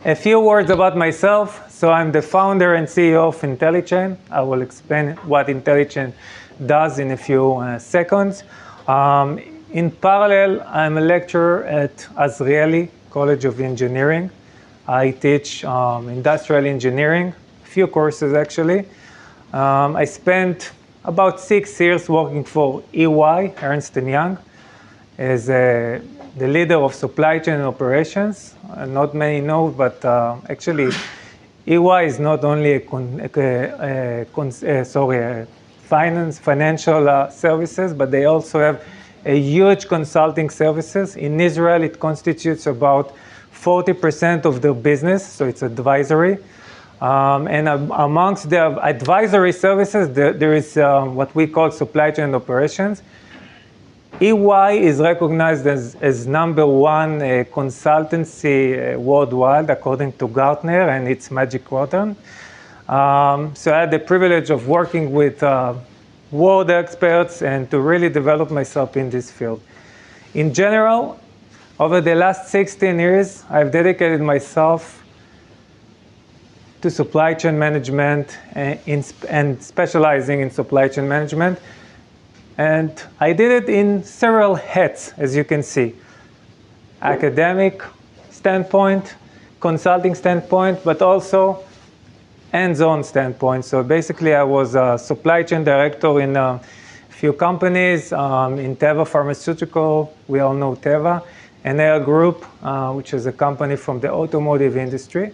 A few words about myself. So I'm the founder and CEO of Intelichain. I will explain what Intelichain does in a few seconds. In parallel, I'm a lecturer at Azrieli College of Engineering. I teach industrial engineering, a few courses actually. I spent about 6 years working for EY, Ernst & Young, as the leader of supply chain operations. Not many know, but actually EY is not only financial services, but they also have a huge consulting services. In Israel, it constitutes about 40% of their business, so it's advisory. And amongst the advisory services, there is what we call supply chain operations. EY is recognized as #1 consultancy worldwide, according to Gartner and its Magic Quadrant. So I had the privilege of working with world experts and to really develop myself in this field. In general, over the last 16 years, I've dedicated myself to supply chain management and specializing in supply chain management. And I did it in several hats, as you can see. Academic standpoint, consulting standpoint, but also hands-on standpoint. So basically, I was a supply chain director in a few companies, in Teva Pharmaceutical, we all know Teva, and Air Group, which is a company from the automotive industry.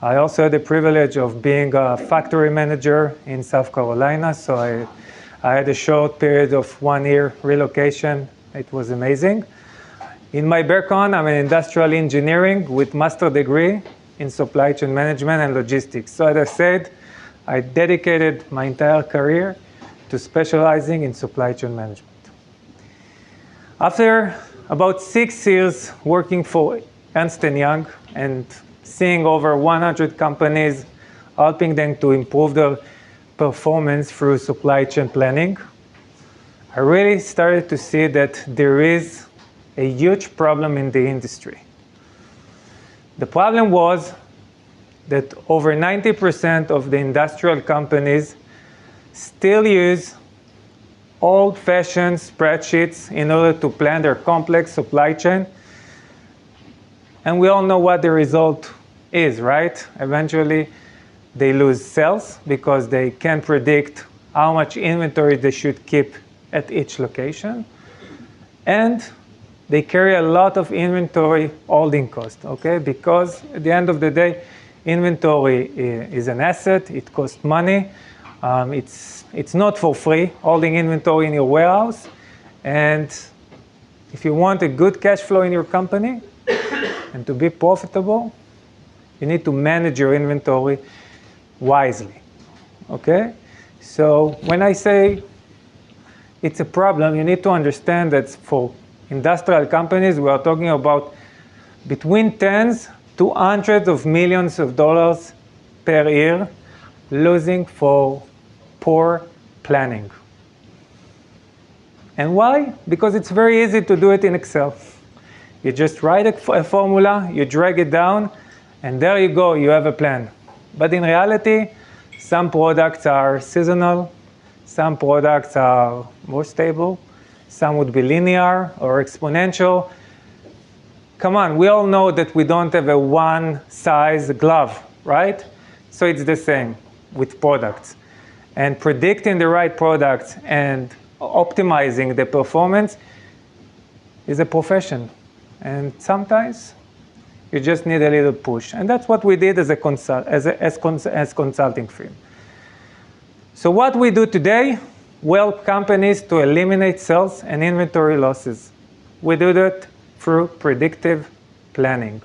I also had the privilege of being a factory manager in South Carolina, so I had a short period of 1 year relocation. It was amazing. In my background, I'm in industrial engineering with master degree in supply chain management and logistics. So as I said, I dedicated my entire career to specializing in supply chain management. After about 6 years working for Ernst & Young and seeing over 100 companies, helping them to improve their performance through supply chain planning, I really started to see that there is a huge problem in the industry. The problem was that over 90% of the industrial companies still use old-fashioned spreadsheets in order to plan their complex supply chain. And we all know what the result is, right? Eventually, they lose sales because they can't predict how much inventory they should keep at each location. And they carry a lot of inventory holding cost, okay? Because at the end of the day, inventory is an asset, it costs money. It's not for free, holding inventory in your warehouse. And if you want a good cash flow in your company and to be profitable, you need to manage your inventory wisely, okay? So when I say it's a problem, you need to understand that for industrial companies, we are talking about between tens to hundreds of millions of dollars per year losing for poor planning. And why? Because it's very easy to do it in Excel. You just write a formula, you drag it down, and there you go, you have a plan. But in reality, some products are seasonal, some products are more stable, some would be linear or exponential. Come on, we all know that we don't have a one-size glove, right? So it's the same with products. And predicting the right products and optimizing the performance is a profession. And sometimes you just need a little push. And that's what we did as consulting firm. So what we do today, we help companies to eliminate sales and inventory losses. We do that through predictive planning.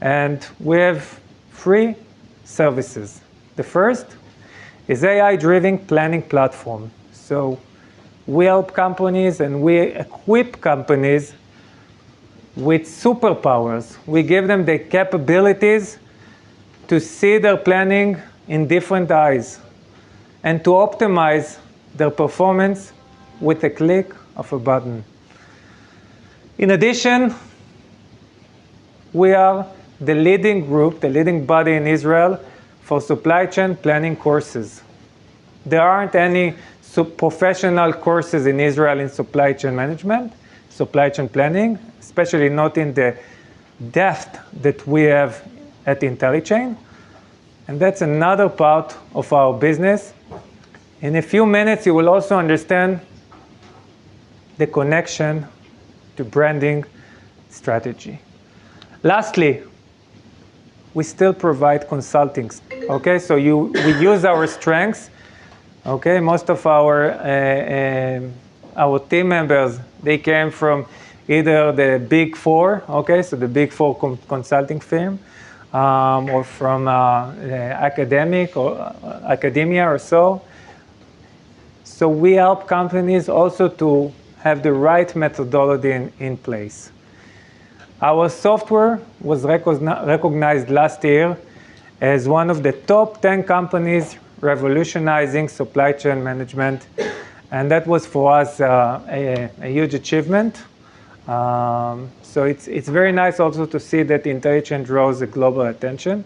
And we have 3 services. The first is AI-driven planning platform. So we help companies and we equip companies with superpowers. We give them the capabilities to see their planning in different eyes and to optimize their performance with a click of a button. In addition, we are the leading group, the leading body in Israel for supply chain planning courses. There aren't any professional courses in Israel in supply chain management, supply chain planning, especially not in the depth that we have at Intelichain. And that's another part of our business. In a few minutes, you will also understand the connection to branding strategy. Lastly, we still provide consulting. Okay, so we use our strengths. Okay, most of our team members, they came from either the Big Four, okay, so the Big Four consulting firm, or from academia or so. So we help companies also to have the right methodology in place. Our software was recognized last year as one of the top 10 companies revolutionizing supply chain management. And that was for us a huge achievement. So it's very nice also to see that Intelichain draws a global attention.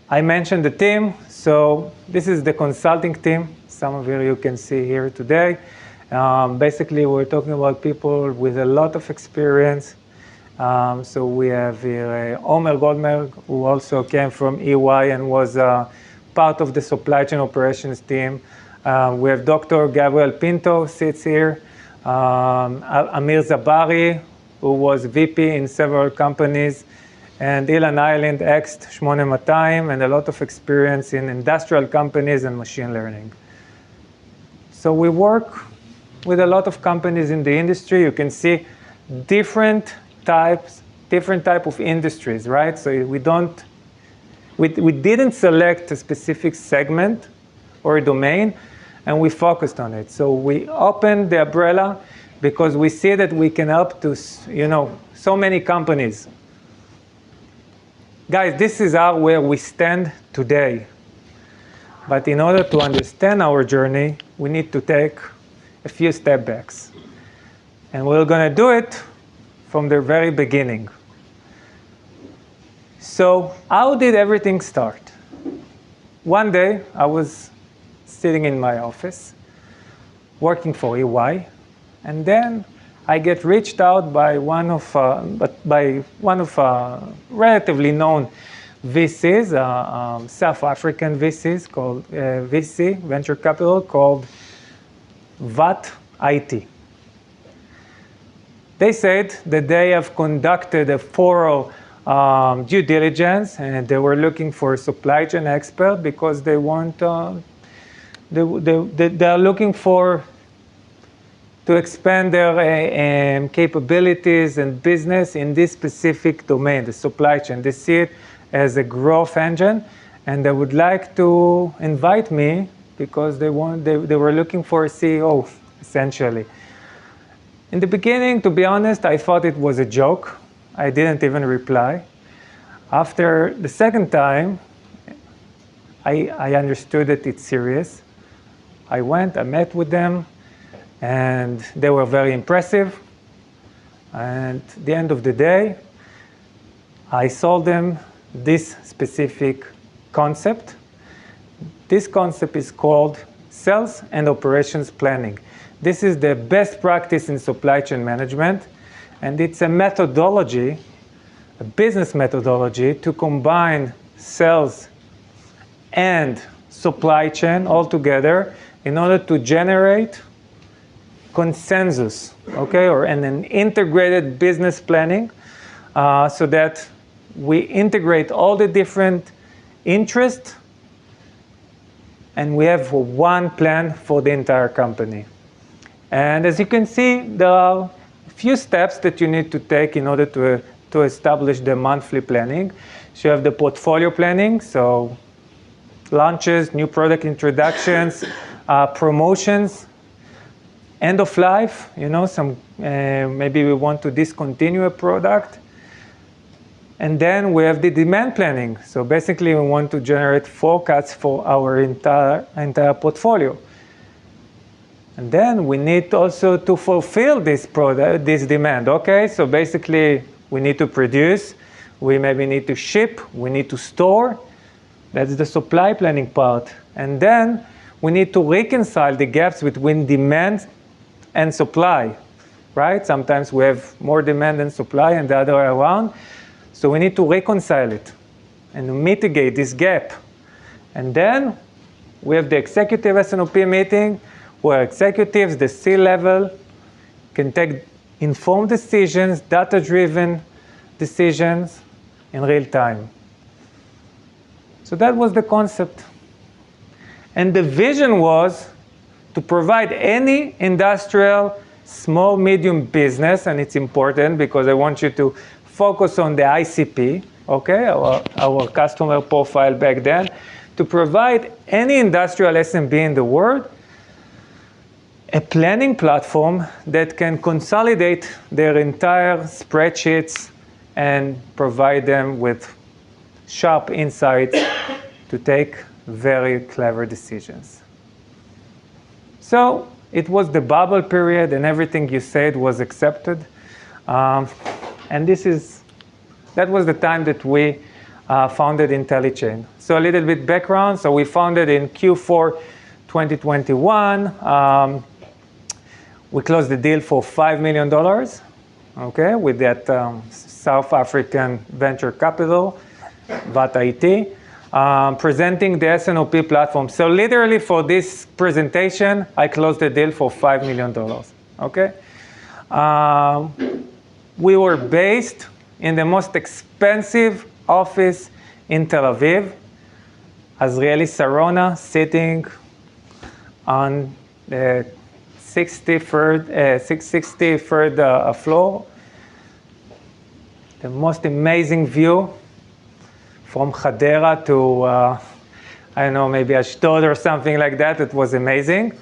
I mentioned the team. So this is the consulting team. Some of you can see here today. Basically, we're talking about people with a lot of experience. So we have here Omer Goldberg, who also came from EY and was part of the supply chain operations team. We have Dr. Gabriel Pinto, sits here. Amir Zabari, who was VP in several companies. And Ilan Island, ex-8200, and a lot of experience in industrial companies and machine learning. So we work with a lot of companies in the industry. You can see different type of industries, right? So we didn't select a specific segment or a domain, and we focused on it. So we opened the umbrella because we see that we can help to, so many companies. Guys, this is where we stand today. But in order to understand our journey, we need to take a few step backs. And we're going to do it from the very beginning. So how did everything start? One day, I was sitting in my office, working for EY, and then I get reached out by one of relatively known VCs, South African VCs called VC venture capital called VAT IT. They said that they have conducted a thorough due diligence, and they were looking for a supply chain expert because they want they are looking to expand their capabilities and business in this specific domain, the supply chain. They see it as a growth engine, and they would like to invite me because they were looking for a CEO, essentially. In the beginning, to be honest, I thought it was a joke. I didn't even reply. After the second time, I understood that it's serious. I met with them, and they were very impressive. And at the end of the day, I sold them this specific concept. This concept is called sales and operations planning. This is the best practice in supply chain management, and it's a methodology, a business methodology, to combine sales and supply chain all together in order to generate consensus, okay, or an integrated business planning, so that we integrate all the different interests and we have one plan for the entire company. And as you can see, there are a few steps that you need to take in order to establish the monthly planning. So you have the portfolio planning, so launches, new product introductions, promotions, end of life, maybe we want to discontinue a product. And then we have the demand planning. So basically, we want to generate forecasts for our entire portfolio. And then we need also to fulfill this demand. Okay, so basically, we need to produce, We maybe need to ship, we need to store. That's the supply planning part. And then we need to reconcile the gaps between demand and supply, right? Sometimes we have more demand than supply and the other way around. So we need to reconcile it and mitigate this gap. And then we have the executive S&OP meeting where executives, the C-level, can take informed decisions, data-driven decisions in real time. So that was the concept. And the vision was to provide any industrial, small, medium business, and it's important because I want you to focus on the ICP, okay, our customer profile back then, to provide any industrial SMB in the world a planning platform that can consolidate their entire spreadsheets and provide them with sharp insights to take very clever decisions. So it was the bubble period and everything you said was accepted. And that was the time that we founded Intelichain. So a little bit background. So we founded in Q4 2021. We closed the deal for $5 million, okay, with that South African venture capital, VAT IT, presenting the S&OP platform. So literally for this presentation, I closed the deal for $5 million, okay? We were based in the most expensive office in Tel Aviv, Azrieli Sarona, sitting on the 63rd floor. The most amazing view from Hadera to, I don't know, maybe Ashdod or something like that. It was amazing.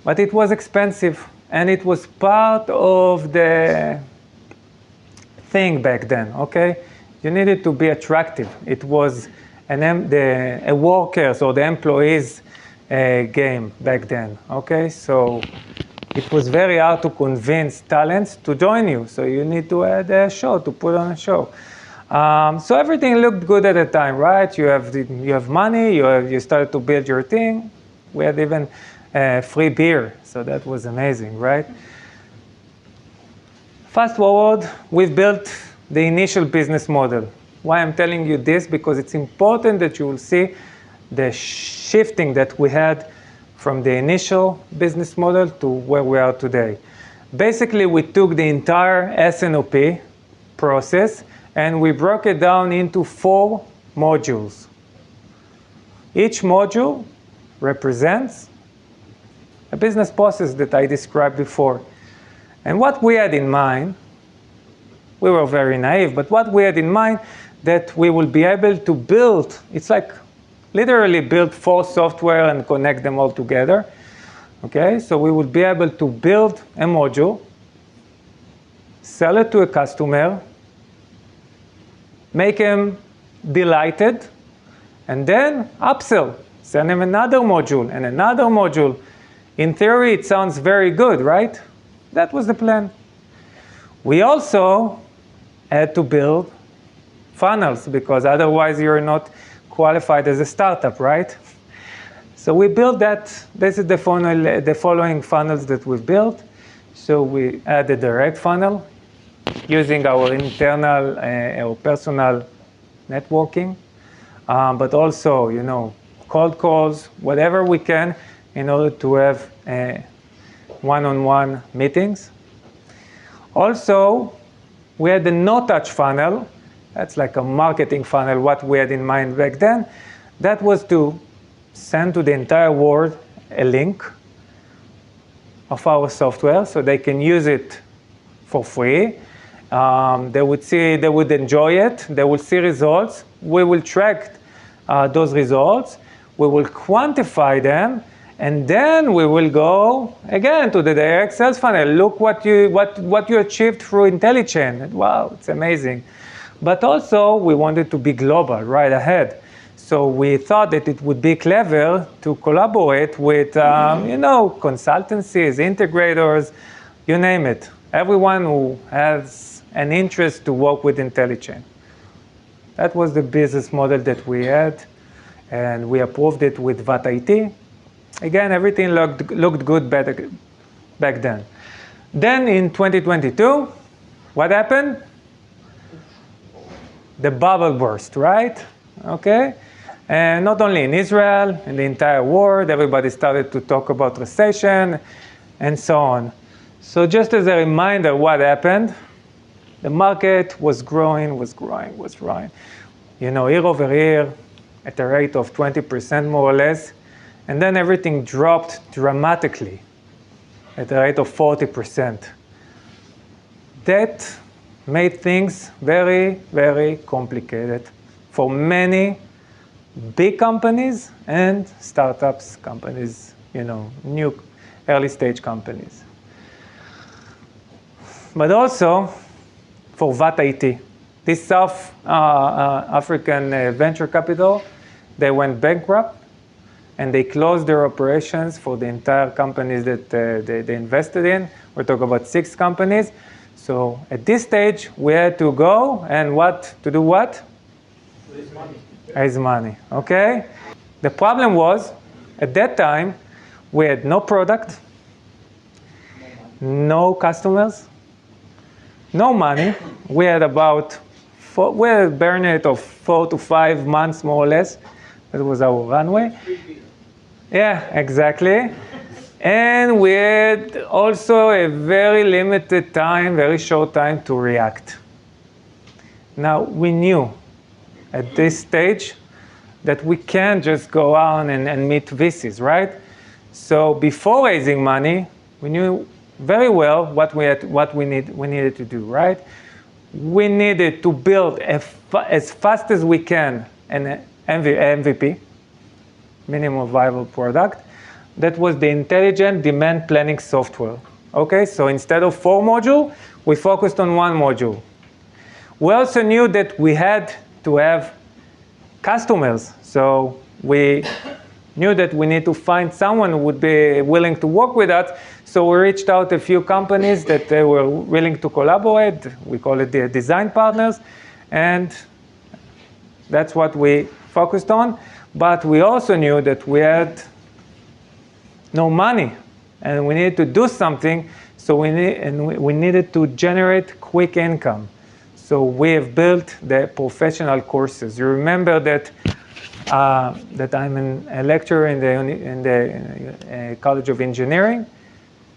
But it was expensive. And it was part of the thing back then, okay? You needed to be attractive. It was a workers or the employees game back then, okay? So it was very hard to convince talents to join you. So you need to add a show, to put on a show. So everything looked good at the time, right? You have money, you started to build your thing. We had even free beer, so that was amazing, right? Fast forward, we've built the initial business model. Why I'm telling you this? Because it's important that you will see the shifting that we had from the initial business model to where we are today. Basically, we took the entire S&OP process and we broke it down into 4 modules. Each module represents a business process that I described before. And what we had in mind, we were very naive, but what we had in mind that we will be able to build, it's like literally build 4 software and connect them all together. Okay, so we would be able to build a module, sell it to a customer, make him delighted, and then upsell, send him another module and another module. In theory, it sounds very good, right? That was the plan. We also had to build funnels because otherwise you're not qualified as a startup, right? So we built that. This is the following funnels that we built. So we had a direct funnel using our internal or personal networking, but also, you know, cold calls, whatever we can in order to have one-on-one meetings. Also, we had the no-touch funnel. That's like a marketing funnel, what we had in mind back then. That was to send to the entire world a link of our software so they can use it for free. They would enjoy it, they will see results. We will track those results, we will quantify them, and then we will go again to the direct sales funnel. Look what you achieved through Intelichain. Wow, it's amazing. But also we wanted to be global right ahead. So we thought that it would be clever to collaborate with consultancies, integrators, you name it. Everyone who has an interest to work with Intelichain. That was the business model that we had, and we approved it with VAT IT. Again, everything looked good back then. Then in 2022, what happened? The bubble burst, right? Okay? And not only in Israel, in the entire world, everybody started to talk about recession and so on. So just as a reminder, what happened? The market was growing. You know, year over year at a rate of 20% more or less. And then everything dropped dramatically at a rate of 40%. That made things very, very complicated for many big companies and startups companies, you know, new early stage companies. But also for VAT IT. This South African venture capital, they went bankrupt and they closed their operations for the entire companies that they invested in. We're talking about 6 companies. So at this stage, we had to go and do what? Raise money. Raise money, okay? The problem was, at that time, we had no product, no customers, no money. We had we had a burn rate of 4 to 5 months, more or less. That was our runway. Yeah, exactly. And we had also a very limited time, very short time to react. Now, we knew at this stage that we can't just go on and meet VCs, right? So before raising money, we knew very well what we needed to do, right? We needed to build as fast as we can an MVP, minimum viable product. That was the intelligent demand planning software. Okay, so instead of 4 modules, we focused on 1 module. We also knew that we had to have customers. So we knew that we need to find someone who would be willing to work with us. So we reached out to a few companies that they were willing to collaborate. We call it the design partners. And that's what we focused on. But we also knew that we had no money and we needed to do something. So we needed to generate quick income. So we have built the professional courses. You remember that I'm a lecturer in the College of Engineering.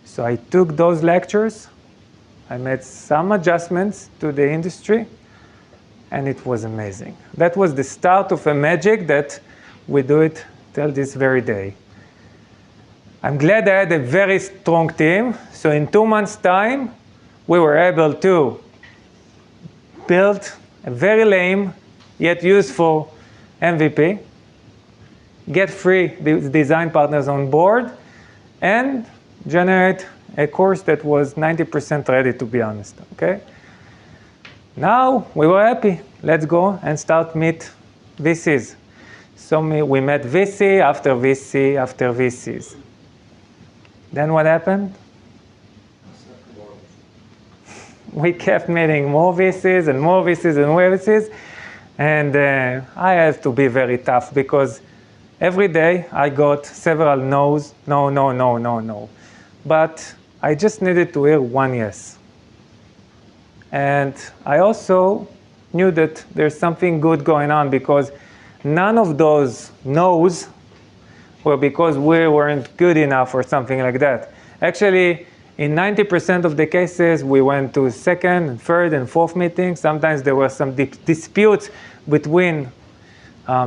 So I took those lectures. I made some adjustments to the industry, and it was amazing. That was the start of a magic that we do it till this very day. I'm glad I had a very strong team. So in 2 months' time, we were able to build a very lame yet useful MVP, get 3 design partners on board, and generate a course that was 90% ready, to be honest, okay? Now we were happy. Let's go and start meet VCs. So we met VC after VC after VCs. Then what happened? We kept meeting more VCs and more VCs and more VCs. And I had to be very tough because every day I got several no's, no. But I just needed to hear 1 yes. And I also knew that there's something good going on because none of those no's were because we weren't good enough or something like that. Actually, in 90% of the cases, we went to 2nd, and 3rd, and 4th meetings. Sometimes there were some disputes between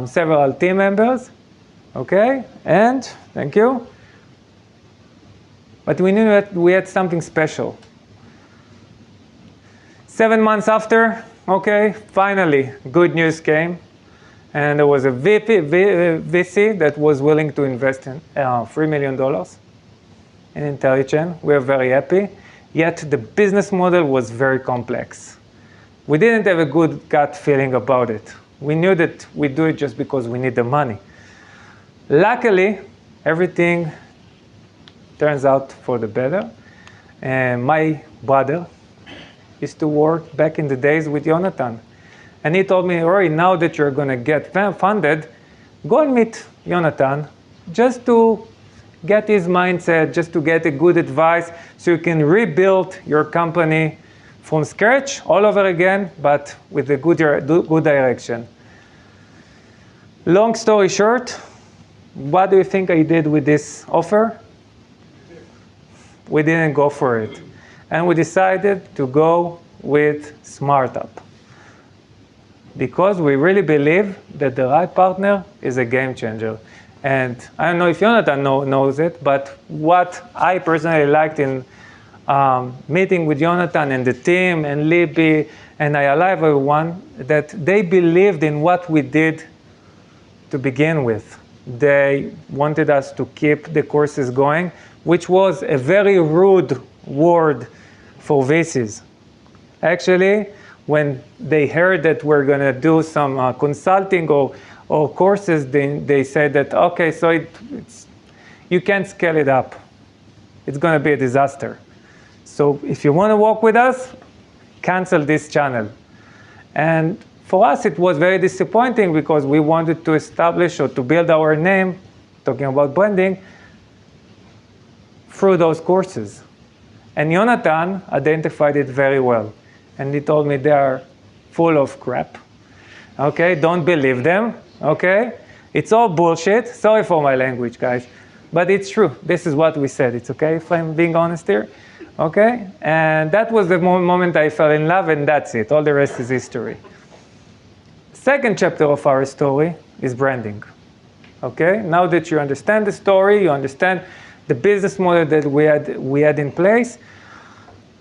several team members. Okay, and thank you. But we knew that we had something special. 7 months after, okay, finally, good news came. And there was a VC that was willing to invest in $3 million in Intelichain. We are very happy. Yet the business model was very complex. We didn't have a good gut feeling about it. We knew that we do it just because we need the money. Luckily, everything turns out for the better. And my brother used to work back in the days with Jonathan. And he told me, Roei, now that you're going to get funded, go and meet Jonathan just to get his mindset, just to get a good advice so you can rebuild your company from scratch all over again, but with a good direction. Long story short, what do you think I did with this offer? We didn't go for it. And we decided to go with SmartUp, because we really believe that the right partner is a game changer. And I don't know if Jonathan knows it, but what I personally liked in meeting with Jonathan and the team and Libby and Ayala, everyone, that they believed in what we did to begin with. They wanted us to keep the courses going, which was a very rude word for VCs. Actually, when they heard that we're going to do some consulting or courses, they said that, okay, so you can't scale it up. It's going to be a disaster. So if you want to work with us, cancel this channel. And for us, it was very disappointing because we wanted to establish or to build our name, talking about branding, through those courses. And Jonathan identified it very well. And he told me they are full of crap. Okay, don't believe them. Okay, it's all bullshit. Sorry for my language, guys. But it's true. This is what we said. It's okay if I'm being honest here. Okay, and that was the moment I fell in love, and that's it. All the rest is history. Second chapter of our story is branding. Okay, now that you understand the story, you understand the business model that we had in place,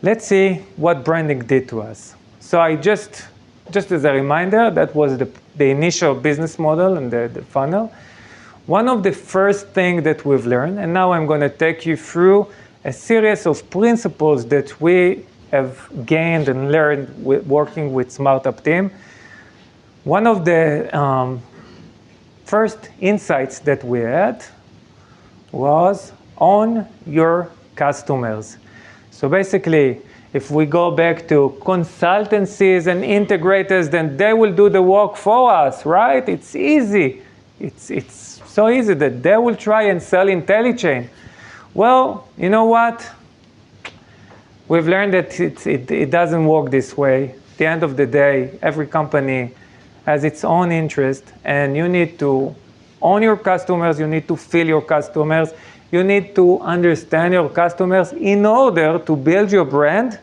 let's see what branding did to us. So I just as a reminder, that was the initial business model and the funnel. One of the first things that we've learned, and now I'm going to take you through a series of principles that we have gained and learned working with SmartUp team. One of the first insights that we had was own your customers. So basically, if we go back to consultancies and integrators, then they will do the work for us, right? It's easy. It's so easy that they will try and sell Intelichain. Well, you know what? We've learned that it doesn't work this way. At the end of the day, every company has its own interest, and you need to own your customers, you need to feel your customers, you need to understand your customers in order to build your brand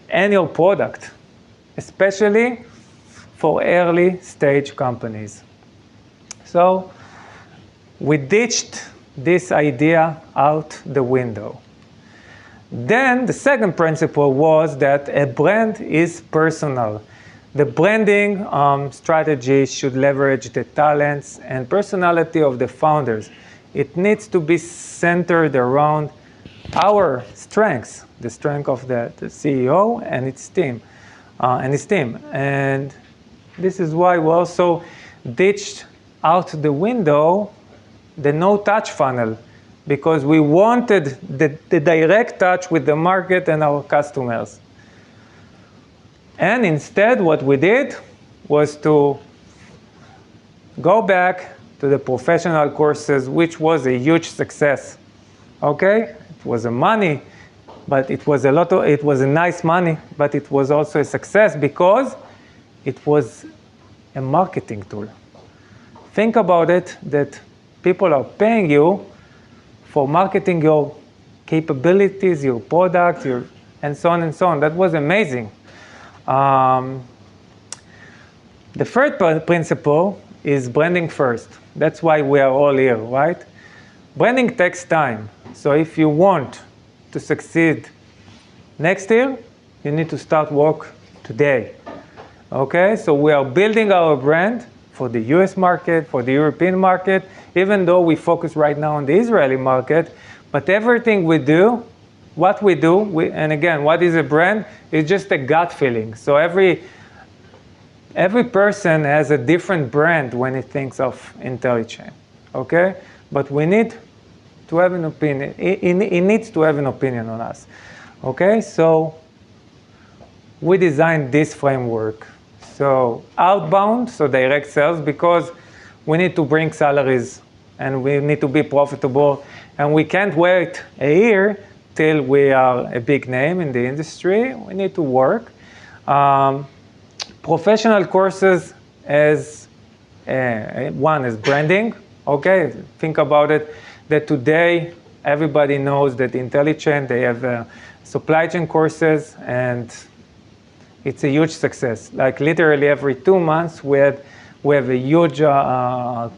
and your product, especially for early stage companies. So we ditched this idea out the window. Then the second principle was that a brand is personal. The branding strategy should leverage the talents and personality of the founders. It needs to be centered around our strengths, the strength of the CEO and its team, And this is why we also ditched out the window the no-touch funnel, because we wanted the direct touch with the market and our customers. And instead, what we did was to go back to the professional courses, which was a huge success. Okay, it was a money, but it was a nice money, but it was also a success because it was a marketing tool. Think about it, that people are paying you for marketing your capabilities, your product, and so on and so on. That was amazing. The third principle is branding first. That's why we are all here, right? Branding takes time. So if you want to succeed next year, you need to start work today. Okay, so we are building our brand for the US market, for the European market, even though we focus right now on the Israeli market. But everything we do, what we do, and again, what is a brand? It's just a gut feeling. So every person has a different brand when he thinks of Intelichain, okay? But we need to have an opinion. He needs to have an opinion on us, okay? So we designed this framework. So outbound, so direct sales, because we need to bring salaries and we need to be profitable, and we can't wait a year till we are a big name in the industry. We need to work. Professional courses as one is branding. Okay, think about it, that today everybody knows that Intelichain, they have supply chain courses, and it's a huge success. Like literally every 2 months we have a huge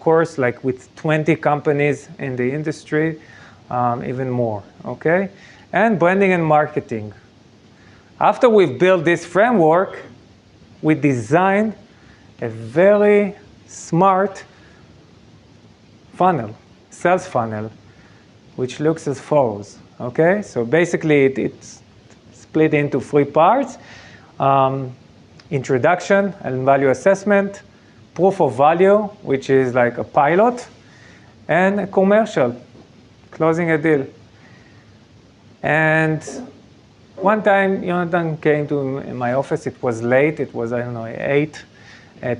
course, like with 20 companies in the industry, even more, okay? And branding and marketing. After we've built this framework, we designed a very smart funnel, sales funnel, which looks as follows, okay? So basically it's split into 3 parts. Introduction and value assessment, proof of value, which is like a pilot, and a commercial, closing a deal. And one time, Jonathan came to my office. It was late. It was, I don't know, 8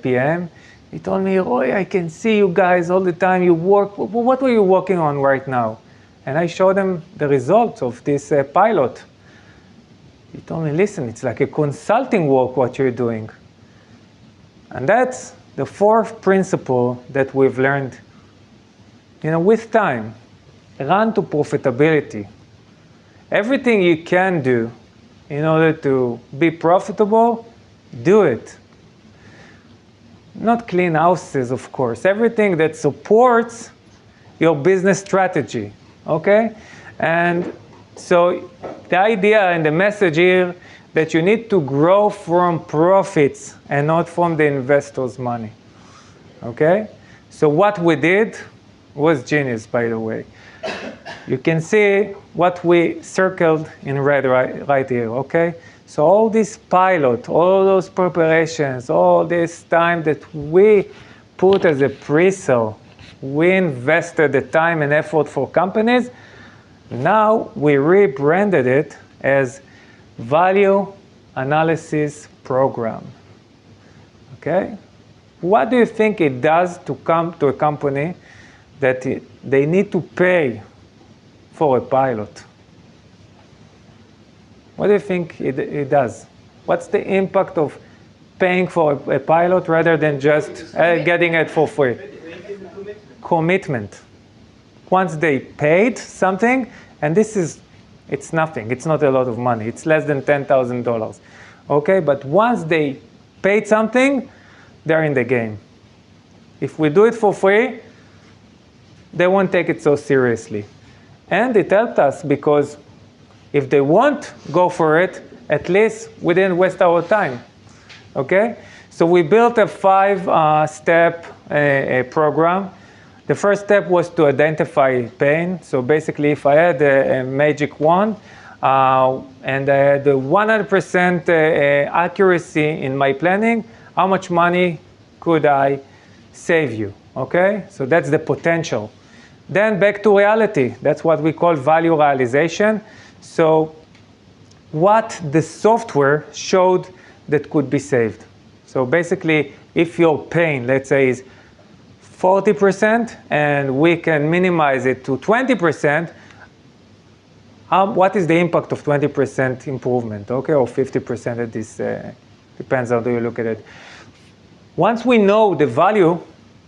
p.m. He told me, Roei, I can see you guys all the time. You work. What are you working on right now? And I showed him the results of this pilot. He told me, listen, it's like a consulting work what you're doing. And that's the 4th principle that we've learned. With time, run to profitability. Everything you can do in order to be profitable, do it. Not clean houses, of course. Everything that supports your business strategy, okay? And so the idea and the message here that you need to grow from profits and not from the investor's money, okay? So what we did was genius, by the way. You can see what we circled in red right here, okay? So all this pilot, all those preparations, all this time that we put as a pre-sale, we invested the time and effort for companies. Now we rebranded it as Value Analysis Program, okay? What do you think it does to come to a company that they need to pay for a pilot? What do you think it does? What's the impact of paying for a pilot rather than just getting it for free? Commitment. Once they paid something, and it's nothing, it's not a lot of money, it's less than $10,000, okay? But once they paid something, they're in the game. If we do it for free, they won't take it so seriously. And it helped us because if they won't go for it, at least we didn't waste our time, okay? So we built a 5-step program. The first step was to identify pain. So basically, if I had a magic wand and I had the 100% accuracy in my planning, how much money could I save you, okay? So that's the potential. Then back to reality. That's what we call value realization. So what the software showed that could be saved. So basically, if your pain, let's say, is 40% and we can minimize it to 20%, what is the impact of 20% improvement, okay, or 50% at this, depends how you look at it. Once we know the value,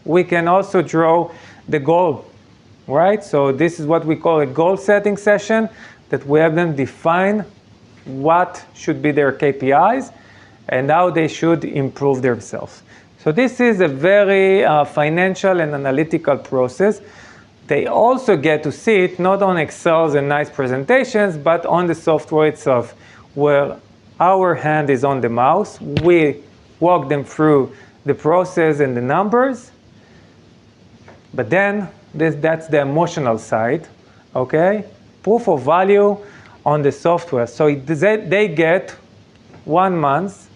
we can also draw the goal, right? So this is what we call a goal setting session, that we have them define what should be their KPIs and how they should improve themselves. So this is a very financial and analytical process. They also get to see it not on Excel and nice presentations, but on the software itself, where our hand is on the mouse. We walk them through the process and the numbers. But then that's the emotional side, okay? Proof of value on the software. So they get 1 month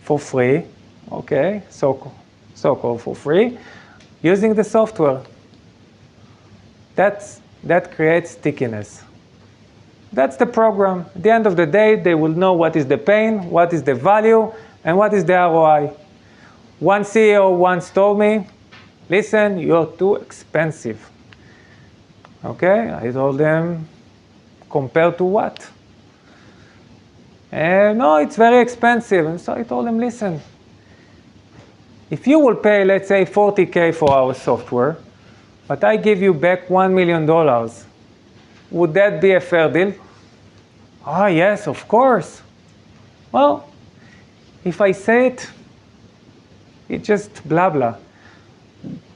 for free, okay? So-called for free, using the software. That creates stickiness. That's the program. At the end of the day, they will know what is the pain, what is the value, And what is the ROI? One CEO once told me, listen, you're too expensive. Okay, I told them, compared to what? No, it's very expensive. And so I told them, listen, if you will pay, let's say, $40K for our software, but I give you back $1 million, would that be a fair deal? Ah, yes, of course. Well, if I say it, it's just blah, blah.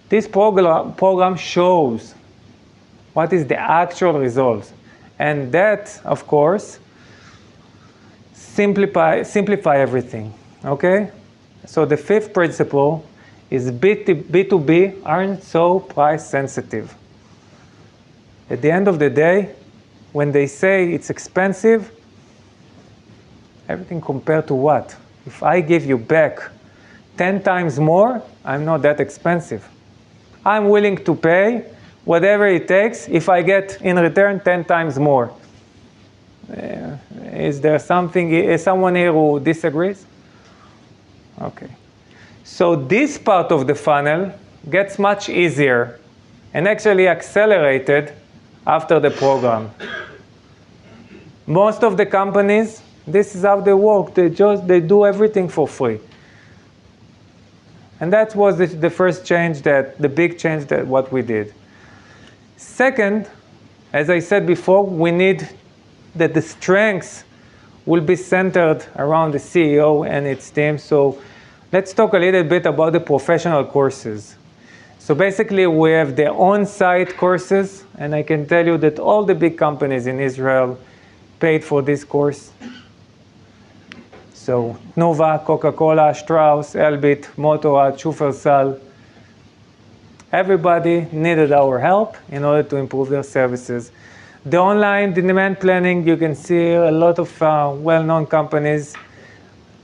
This program shows what is the actual result. And that, of course, simplify everything, okay? So the fifth principle is B2B aren't so price sensitive. At the end of the day, when they say it's expensive, everything compared to what? If I give you back 10 times more, I'm not that expensive. I'm willing to pay whatever it takes if I get in return 10 times more. Is there someone here who disagrees? Okay. So this part of the funnel gets much easier and actually accelerated after the program. Most of the companies, this is how they work. They do everything for free. And that was the first change, the big change that what we did. Second, as I said before, we need that the strengths will be centered around the CEO and its team. So let's talk a little bit about the professional courses. So basically, we have the on-site courses, and I can tell you that all the big companies in Israel paid for this course. So Nova, Coca-Cola, Strauss, Elbit, Motorrad, Schufelsaal. Everybody needed our help in order to improve their services. The online demand planning, you can see a lot of well-known companies,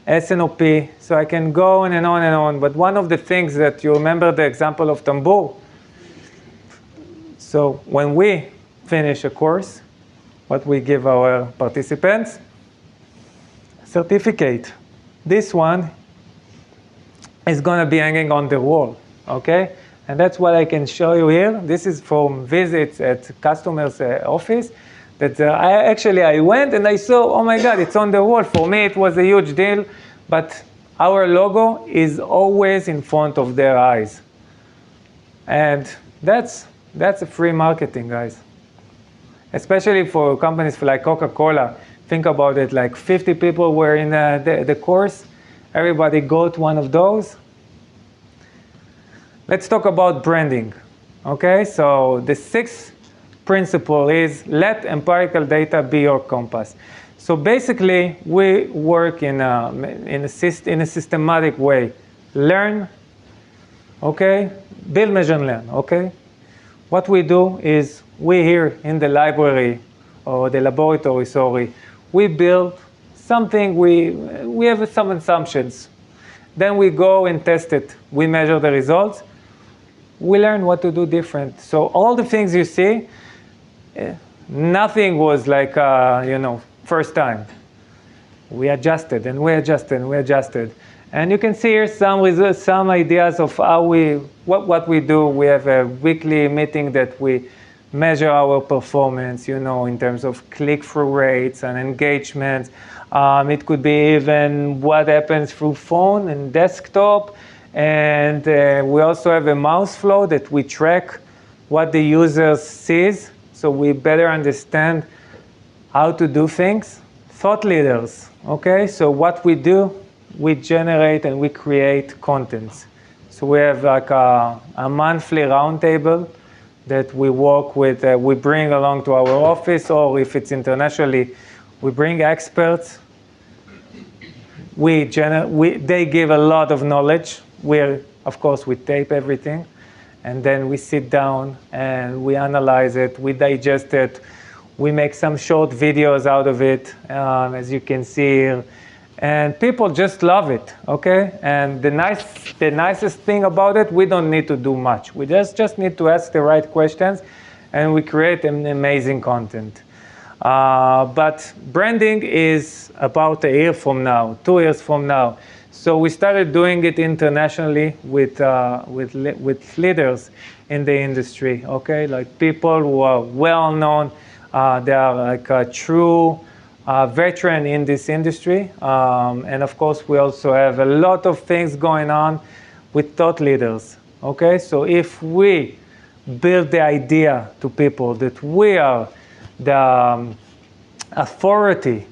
S&OP, so I can go on and on and on. But one of the things that you remember the example of Tambur. So when we finish a course, what we give our participants? Certificate. This one is going to be hanging on the wall, okay? And that's what I can show you here. This is from visits at customers' office. That I went and I saw, oh my God, it's on the wall. For me, it was a huge deal. But our logo is always in front of their eyes. And that's a free marketing, guys. Especially for companies like Coca-Cola. Think about it, like 50 people were in the course. Everybody got one of those. Let's talk about branding. Okay, so the sixth principle is let empirical data be your compass. So basically, we work in a systematic way. Learn, okay? Build, measure, and learn, okay? What we do is we here in the library or the laboratory, sorry, we build something, we have some assumptions. Then we go and test it. We measure the results. We learn what to do different. So all the things you see, nothing was like, first time. We adjusted and we adjusted and we adjusted. And you can see here some ideas of how what we do. We have a weekly meeting that we measure our performance, in terms of click-through rates and engagements. It could be even what happens through phone and desktop. And we also have a mouse flow that we track what the user sees, so we better understand how to do things. Thought leaders, okay? So what we do, we generate and we create contents. So we have like a monthly roundtable that we work with, we bring along to our office, or if it's internationally, we bring experts. They give a lot of knowledge. Of course, we tape everything, and then we sit down and we analyze it, we digest it, we make some short videos out of it, as you can see here, and people just love it, okay? And the nicest thing about it, we don't need to do much. We just need to ask the right questions, and we create an amazing content. But branding is about a year from now, 2 years from now. So we started doing it internationally with leaders in the industry, okay? Like people who are well known, they are like a true veteran in this industry. And of course, we also have a lot of things going on with thought leaders, okay? So if we build the idea to people that we are the authority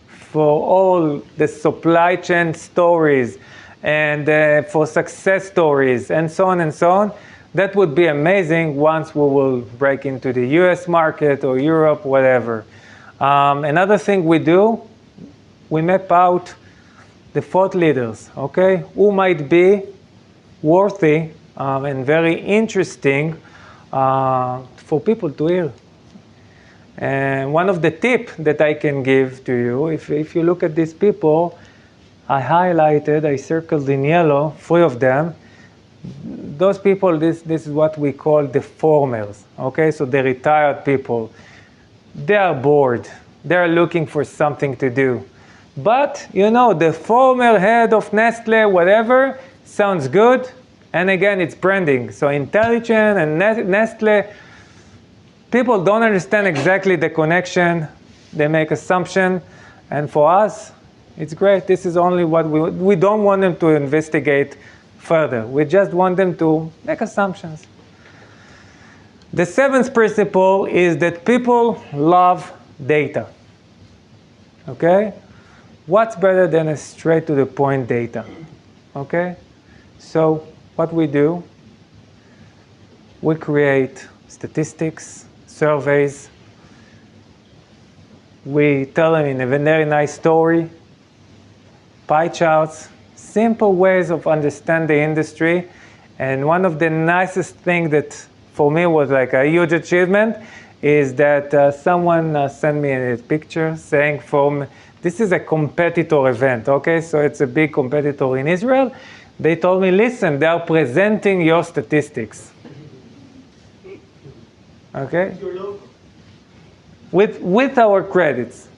for all the supply chain stories and for success stories and so on, that would be amazing once we will break into the US market or Europe, whatever. Another thing we do, we map out the thought leaders, okay? Who might be worthy and very interesting for people to hear. And one of the tips that I can give to you, if you look at these people, I circled in yellow 3 of them. Those people, this is what we call the formers, okay? So the retired people. They are bored. They are looking for something to do. But, you know, the former head of Nestle, whatever, sounds good. And again, it's branding. So Intelichain and Nestle, people don't understand exactly the connection. They make assumption. And for us, it's great. This is only what we don't want them to investigate further. We just want them to make assumptions. The 7th principle is that people love data. Okay? What's better than a straight to the point data? Okay? So what we do, we create statistics, surveys. We tell them in a very nice story, pie charts, simple ways of understanding the industry. And one of the nicest things that for me was like a huge achievement is that someone sent me a picture saying this is a competitor event, okay? So it's a big competitor in Israel. They told me, listen, they are presenting your statistics. Okay? Your logo. With our credits.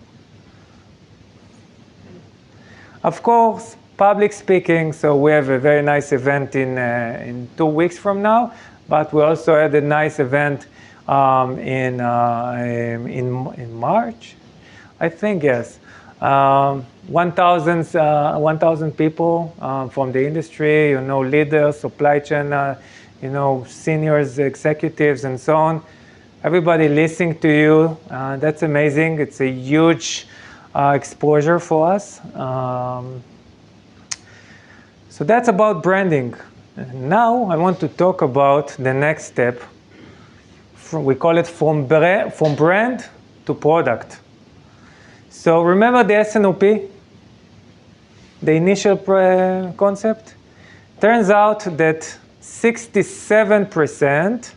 Of course, public speaking, so we have a very nice event in 2 weeks from now, but we also had a nice event in March, I think, yes. 1,000 people from the industry, you know, leaders, supply chain, you know, seniors, executives, and so on. Everybody listening to you, that's amazing. It's a huge exposure for us. So that's about branding. Now I want to talk about the next step. We call it from brand to product. So remember the S&OP, the initial concept? Turns out that 67%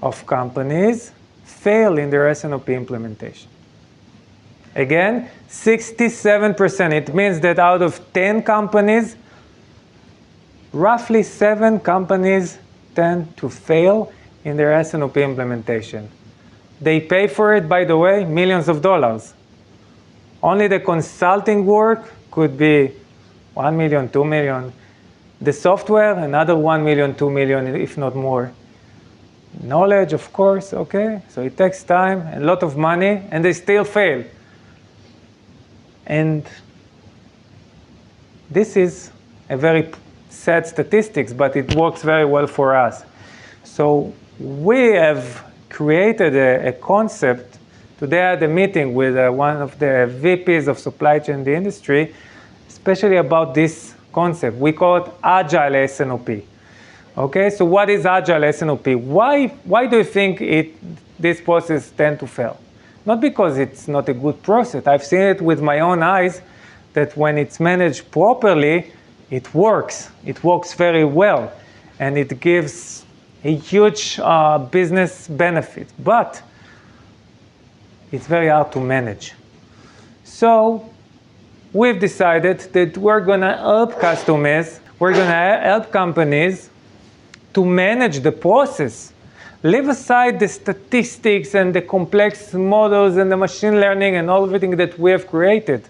of companies fail in their S&OP implementation. Again, 67%. It means that out of 10 companies, roughly 7 companies tend to fail in their S&OP implementation. They pay for it, by the way, millions of dollars. Only the consulting work could be 1 million, 2 million. The software, another 1 million, 2 million, if not more. Knowledge, of course, okay? So it takes time, a lot of money, and they still fail. And this is a very sad statistics, but it works very well for us. So we have created a concept. Today I had a meeting with one of the VPs of supply chain in the industry, especially about this concept. We call it Agile S&OP. Okay, so what is Agile S&OP? Why do you think this process tend to fail? Not because it's not a good process. I've seen it with my own eyes that when it's managed properly, it works. It works very well, and it gives a huge business benefit. But it's very hard to manage. So we've decided that we're going to help customers, we're going to help companies to manage the process. Leave aside the statistics and the complex models and the machine learning and everything that we have created.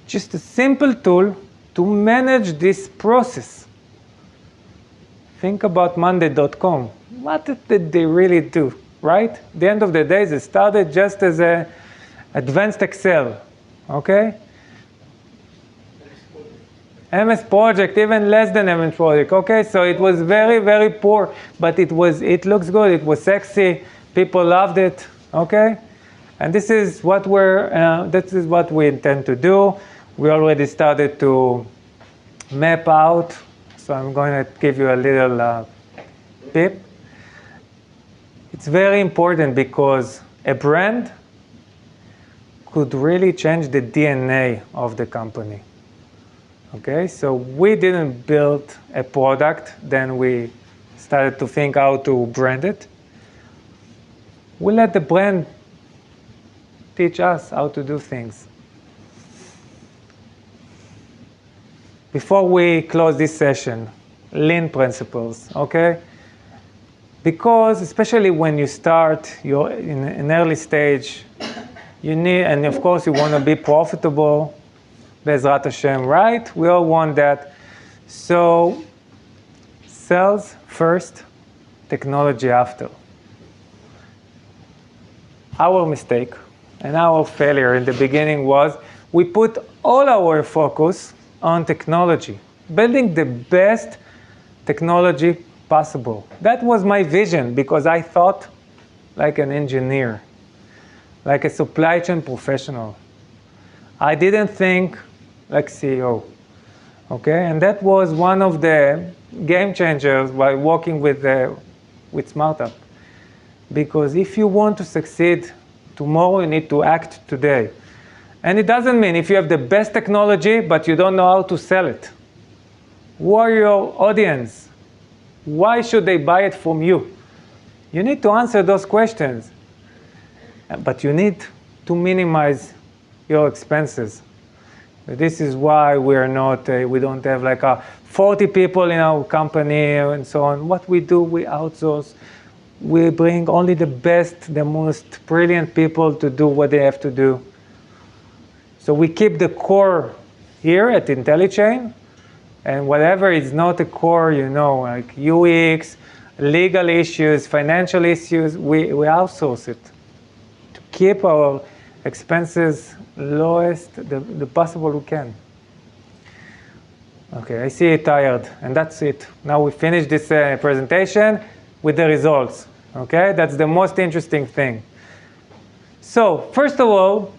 Just a simple tool to manage this process. Think about Monday.com. What did they really do, right? At the end of the day, they started just as an advanced Excel, okay? MS Project, even less than MS Project, okay? So it was very, very poor, but it looks good, it was sexy, people loved it, okay? And this is what we intend to do. We already started to map out, so I'm going to give you a little tip. It's very important because a brand could really change the DNA of the company. Okay, so we didn't build a product, then we started to think how to brand it. We let the brand teach us how to do things. Before we close this session, lean principles, okay? Because especially when you start, you're in an early stage, you need, and of course you want to be profitable, Bezrat Hashem, right? We all want that. So sales first, technology after. Our mistake and our failure in the beginning was we put all our focus on technology, building the best technology possible. That was my vision because I thought like an engineer, like a supply chain professional. I didn't think like CEO, okay? And that was one of the game changers by working with SmartUp. Because if you want to succeed tomorrow, you need to act today. And it doesn't mean if you have the best technology, but you don't know how to sell it. Who are your audience? Why should they buy it from you? You need to answer those questions. But you need to minimize your expenses. This is why we're not, we don't have like 40 people in our company and so on. What we do, we outsource. We bring only the best, the most brilliant people to do what they have to do. So we keep the core here at Intelichain, and whatever is not a core, you know, like UX, legal issues, financial issues, we outsource it to keep our expenses lowest the possible we can. Okay, I see you tired, and that's it. Now we finish this presentation with the results. Okay, that's the most interesting thing. So first of all,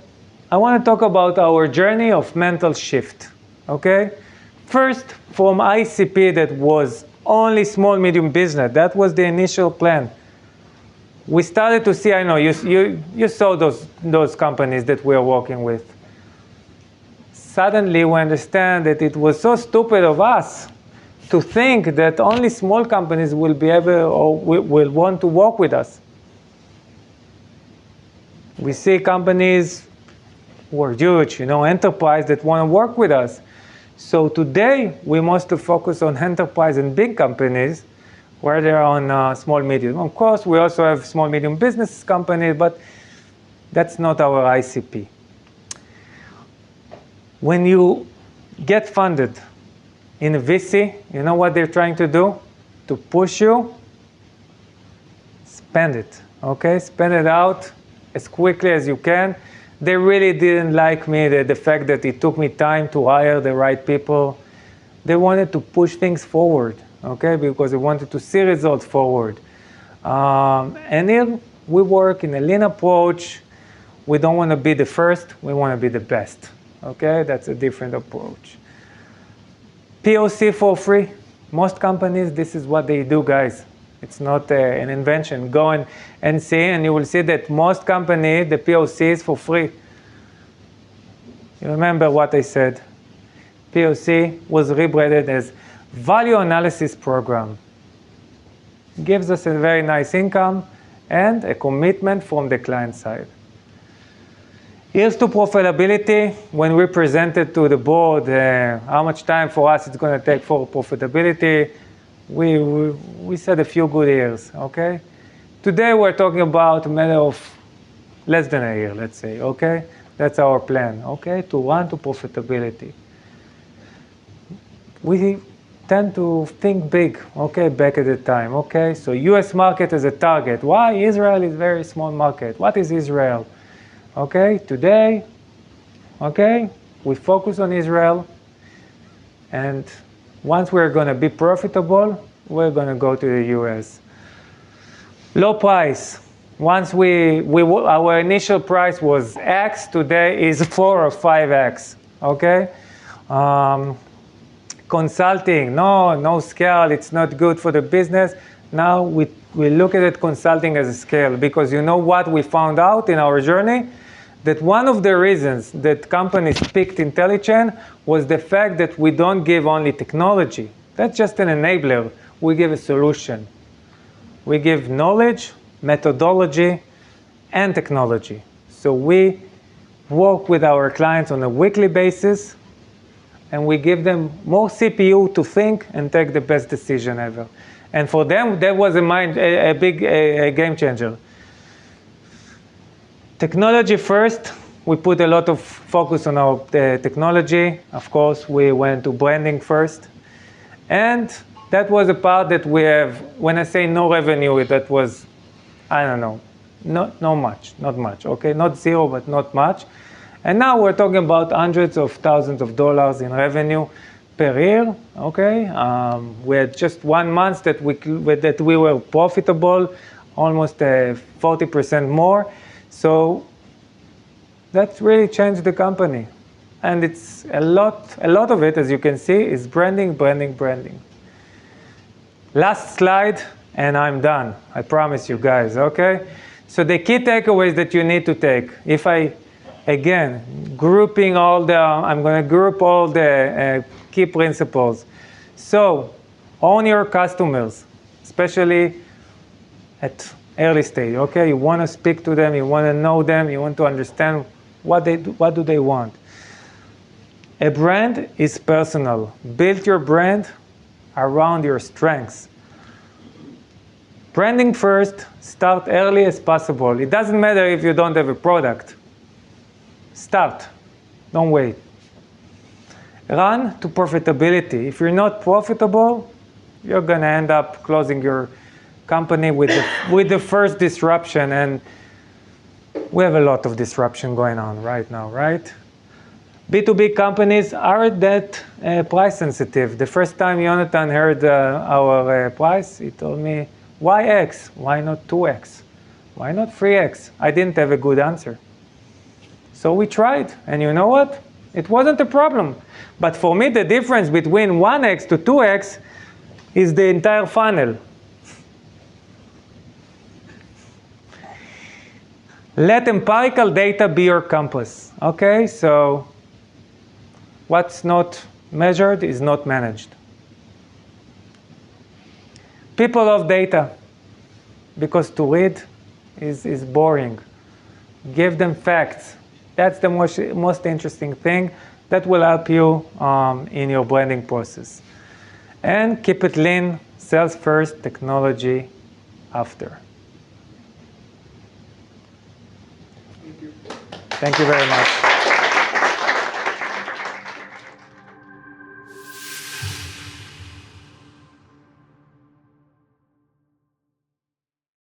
I want to talk about our journey of mental shift. Okay, first from ICP that was only small medium business. That was the initial plan. We started to see. I know you saw those companies that we are working with. Suddenly we understand that it was so stupid of us to think that only small companies will be able or will want to work with us. We see companies who are huge, you know, enterprise that want to work with us. So today we must focus on enterprise and big companies where they're on small medium. Of course, we also have small medium business companies, but that's not our ICP. When you get funded in a VC, you know what they're trying to do? To push you, spend it, okay? Spend it out as quickly as you can. They really didn't like me, the fact that it took me time to hire the right people. They wanted to push things forward, okay? Because they wanted to see results forward. And here we work in a lean approach. We don't want to be the first, we want to be the best, okay? That's a different approach. POC for free. Most companies, this is what they do, guys. It's not an invention. Go and see, and you will see that most companies, the POC is for free. You remember what I said. POC was rebranded as Value Analysis Program. Gives us a very nice income and a commitment from the client side. Here's to profitability. When we presented to the board how much time for us it's going to take for profitability, we said a few good years, okay? Today we're talking about a matter of less than a year, let's say, okay? That's our plan, okay? To run to profitability. we tend to think big, okay, back at the time, okay? So US market as a target. Why? Israel is a very small market. What is Israel? Okay, today, okay, we focus on Israel, and once we're going to be profitable, we're going to go to the US. Low price. Once our initial price was X, today is 4 or 5X, okay? Consulting, no scale, it's not good for the business. Now we look at it consulting as a scale, because you know what we found out in our journey? That one of the reasons that companies picked Intelichain was the fact that we don't give only technology. That's just an enabler. We give a solution. We give knowledge, methodology, and technology. So we work with our clients on a weekly basis, and we give them more CPU to think and take the best decision ever. And for them, that was a big game changer. Technology first. We put a lot of focus on our technology. Of course, we went to branding first. And that was a part that we have, when I say no revenue, that was, I don't know, not much, okay? Not zero, but not much. And now we're talking about hundreds of thousands of dollars in revenue per year, okay? We had just 1 month that we were profitable, almost 40% more. So that really changed the company. And it's a lot of it, as you can see, is branding. Last slide, and I'm done. I promise you guys, okay? So the key takeaways that you need to take. If again, I'm going to group all the key principles. So, own your customers, especially at early stage, okay? You want to speak to them, you want to know them, you want to understand what do they want. A brand is personal. Build your brand around your strengths. Branding first, start early as possible. It doesn't matter if you don't have a product. Start, don't wait. Run to profitability. If you're not profitable, you're going to end up closing your company with the first disruption, and we have a lot of disruption going on right now, right? B2B companies aren't that price sensitive. The first time Jonathan heard our price, he told me, why X? Why not 2X? Why not 3X? I didn't have a good answer. So we tried, and you know what? It wasn't a problem. But for me, the difference between 1X to 2X is the entire funnel. Let empirical data be your compass, okay? So what's not measured is not managed. People love data because to read is boring. Give them facts. That's the most interesting thing that will help you in your branding process. And keep it lean, sales first, technology after. Thank you. Thank you very much.